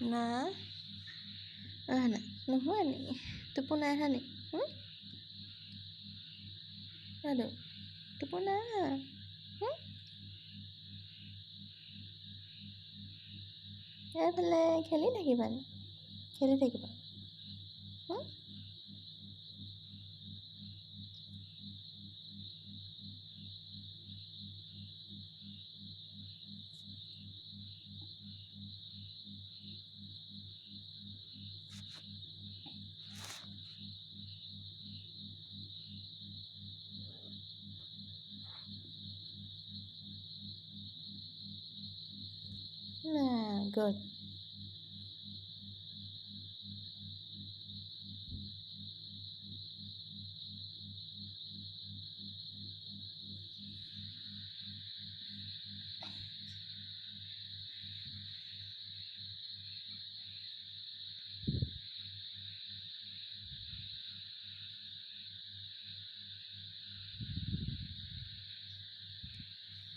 না না নোহোৱা নি টোপনি নাই অহা নি আৰু টোপনি নাই অহা এইফালে খেলি থাকিবা নি খেলি থাকিবা না গ'ল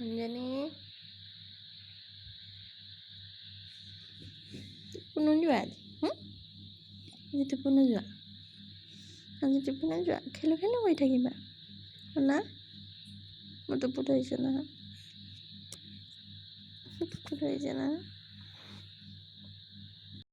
অঞ্জনী টোপনি যোৱা আজি টোপনি যোৱা খেলো কৰি থাকিবা শুনা মোৰ টোপনি ধৰিছে নহয়